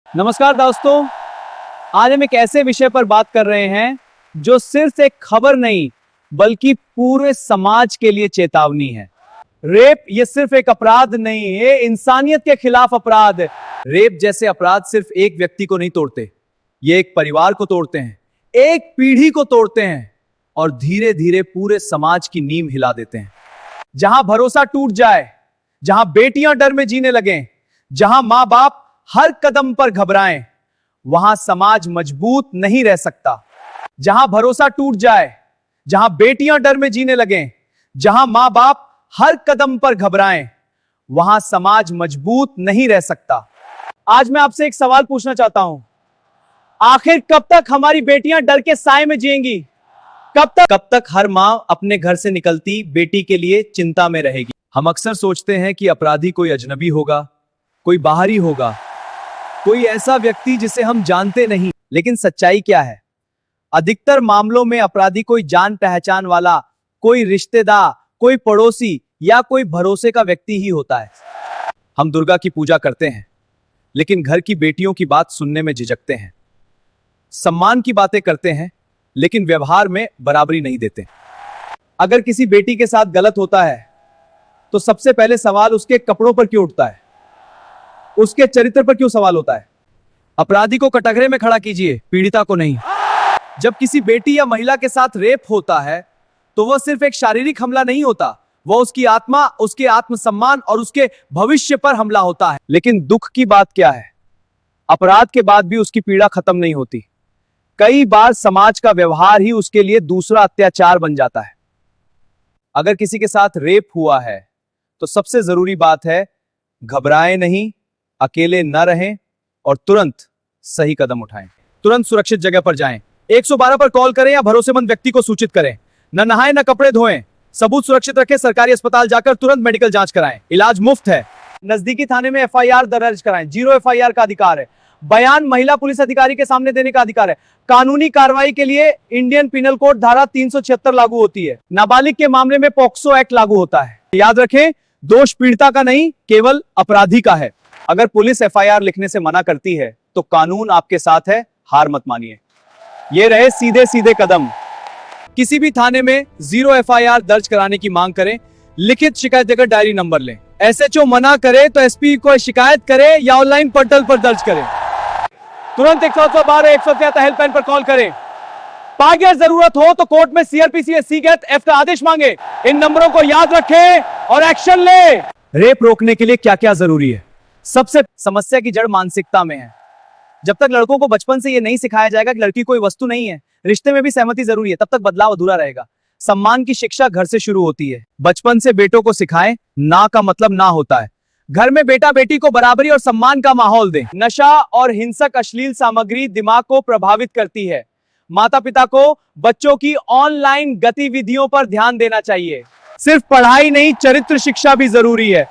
नमस्कार दोस्तों, आज हम एक ऐसे विषय पर बात कर रहे हैं जो सिर्फ एक खबर नहीं बल्कि पूरे समाज के लिए चेतावनी है। रेप ये सिर्फ एक अपराध नहीं है, इंसानियत के खिलाफ अपराध है। रेप जैसे अपराध सिर्फ एक व्यक्ति को नहीं तोड़ते, ये एक परिवार को तोड़ते हैं, एक पीढ़ी को तोड़ते हैं और धीरे धीरे पूरे समाज की नींव हिला देते हैं। जहां भरोसा टूट जाए, जहां बेटियां डर में जीने लगें, जहां मां बाप हर कदम पर घबराएं, वहां समाज मजबूत नहीं रह सकता। जहां भरोसा टूट जाए, जहां बेटियां डर में जीने लगें, जहां मां बाप हर कदम पर घबराएं, वहां समाज मजबूत नहीं रह सकता। आज मैं आपसे एक सवाल पूछना चाहता हूं, आखिर कब तक हमारी बेटियां डर के साए में जिएंगी? कब तक हर मां अपने घर से निकलती बेटी के लिए चिंता में रहेगी? हम अक्सर सोचते हैं कि अपराधी कोई अजनबी होगा, कोई बाहरी होगा, कोई ऐसा व्यक्ति जिसे हम जानते नहीं। लेकिन सच्चाई क्या है? अधिकतर मामलों में अपराधी कोई जान पहचान वाला, कोई रिश्तेदार, कोई पड़ोसी या कोई भरोसे का व्यक्ति ही होता है। हम दुर्गा की पूजा करते हैं लेकिन घर की बेटियों की बात सुनने में झिझकते हैं, सम्मान की बातें करते हैं लेकिन व्यवहार में बराबरी नहीं देते। अगर किसी बेटी के साथ गलत होता है तो सबसे पहले सवाल उसके कपड़ों पर क्यों उठता है, उसके चरित्र पर क्यों सवाल होता है? अपराधी को कटघरे में खड़ा कीजिए, पीड़िता को नहीं। जब किसी बेटी या महिला के साथ रेप होता है तो वह सिर्फ एक शारीरिक हमला नहीं होता, वह उसकी आत्मा, उसके आत्मसम्मान और उसके भविष्य पर हमला होता है। लेकिन दुख की बात क्या है, अपराध के बाद भी उसकी पीड़ा खत्म नहीं होती। कई बार समाज का व्यवहार ही उसके लिए दूसरा अत्याचार बन जाता है। अगर किसी के साथ रेप हुआ है तो सबसे जरूरी बात है, घबराएं नहीं, अकेले न रहें और तुरंत सही कदम उठाएं। तुरंत सुरक्षित जगह पर जाएं, 112 पर कॉल करें या भरोसेमंद व्यक्ति को सूचित करें। न नहाएं, न कपड़े धोएं, सबूत सुरक्षित रखें। सरकारी अस्पताल जाकर तुरंत मेडिकल जांच कराएं, इलाज मुफ्त है। नजदीकी थाने में FIR दर्ज कराएं, 0 FIR का अधिकार है। बयान महिला पुलिस अधिकारी के सामने देने का अधिकार है। कानूनी कार्रवाई के लिए इंडियन पिनल कोड धारा 376 लागू होती है। नाबालिग के मामले में पॉक्सो एक्ट लागू होता है। याद रखें, दोष पीड़िता का नहीं, केवल अपराधी का है। अगर पुलिस FIR लिखने से मना करती है तो कानून आपके साथ है, हार मत मानिए। ये रहे सीधे सीधे कदम। किसी भी थाने में 0 FIR दर्ज कराने की मांग करें, लिखित शिकायत देकर डायरी नंबर लें। SHO मना करे तो SP को शिकायत करें या ऑनलाइन पोर्टल पर दर्ज करें। तुरंत 112 173 हेल्पलाइन पर कॉल करें। अगर जरूरत हो तो कोर्ट में CRPC या CGAT का आदेश मांगे। इन नंबरों को याद रखें और एक्शन लें। रेप रोकने के लिए क्या क्या जरूरी है? सबसे समस्या की जड़ मानसिकता में है। जब तक लड़कों को बचपन से यह नहीं सिखाया जाएगा कि लड़की कोई वस्तु नहीं है, रिश्ते में भी सहमति जरूरी है, तब तक बदलाव अधूरा रहेगा। सम्मान की शिक्षा घर से शुरू होती है। बचपन से बेटों को सिखाएं, ना का मतलब ना होता है। घर में बेटा बेटी को बराबरी और सम्मान का माहौल दें। नशा और हिंसक अश्लील सामग्री दिमाग को प्रभावित करती है। माता पिता को बच्चों की ऑनलाइन गतिविधियों पर ध्यान देना चाहिए। सिर्फ पढ़ाई नहीं, चरित्र शिक्षा भी जरूरी है।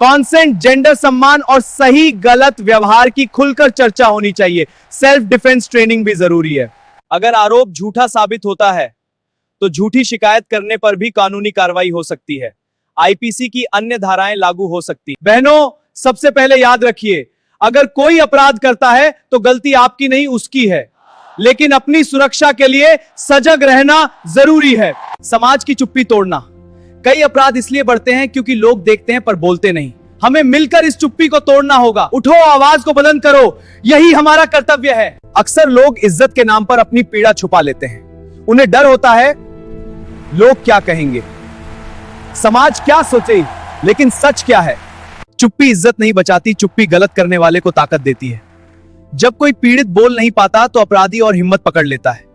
कॉन्सेंट, जेंडर सम्मान और सही गलत व्यवहार की खुलकर चर्चा होनी चाहिए। सेल्फ डिफेंस ट्रेनिंग भी जरूरी है। अगर आरोप झूठा साबित होता है तो झूठी शिकायत करने पर भी कानूनी कार्रवाई हो सकती है। IPC की अन्य धाराएं लागू हो सकती। बहनों, सबसे पहले याद रखिए, अगर कोई अपराध करता है तो गलती आपकी नहीं, उसकी है। लेकिन अपनी सुरक्षा के लिए सजग रहना जरूरी है। समाज की चुप्पी तोड़ना। कई अपराध इसलिए बढ़ते हैं क्योंकि लोग देखते हैं पर बोलते नहीं। हमें मिलकर इस चुप्पी को तोड़ना होगा। उठो, आवाज को बुलंद करो, यही हमारा कर्तव्य है। अक्सर लोग इज्जत के नाम पर अपनी पीड़ा छुपा लेते हैं। उन्हें डर होता है लोग क्या कहेंगे, समाज क्या सोचे। लेकिन सच क्या है? चुप्पी इज्जत नहीं बचाती, चुप्पी गलत करने वाले को ताकत देती है। जब कोई पीड़ित बोल नहीं पाता तो अपराधी और हिम्मत पकड़ लेता है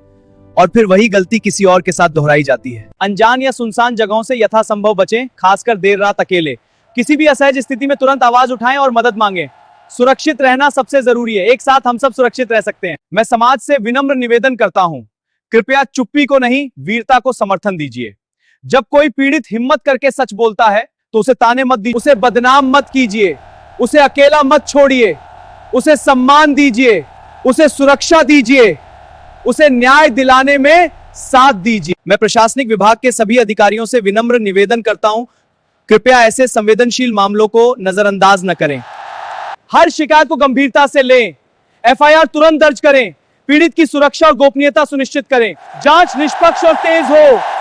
और फिर वही गलती किसी और के साथ दोहराई जाती है। अनजान या सुनसान जगहों से यथासंभव बचें, खासकर देर रात अकेले। किसी भी असहज स्थिति में तुरंत आवाज उठाएं और मदद मांगें। सुरक्षित रहना सबसे जरूरी है। एक साथ हम सब सुरक्षित रह सकते हैं। मैं समाज से विनम्र निवेदन करता हूं, कृपया चुप्पी को नहीं, वीरता को समर्थन दीजिए। जब कोई पीड़ित हिम्मत करके सच बोलता है तो उसे ताने मत दीजिए, उसे बदनाम मत कीजिए, उसे अकेला मत छोड़िए, उसे सम्मान दीजिए, उसे सुरक्षा दीजिए, उसे न्याय दिलाने में साथ दीजिए। मैं प्रशासनिक विभाग के सभी अधिकारियों से विनम्र निवेदन करता हूं, कृपया ऐसे संवेदनशील मामलों को नजरअंदाज न करें। हर शिकायत को गंभीरता से लें। एफआईआर तुरंत दर्ज करें, पीड़ित की सुरक्षा और गोपनीयता सुनिश्चित करें, जांच निष्पक्ष और तेज हो।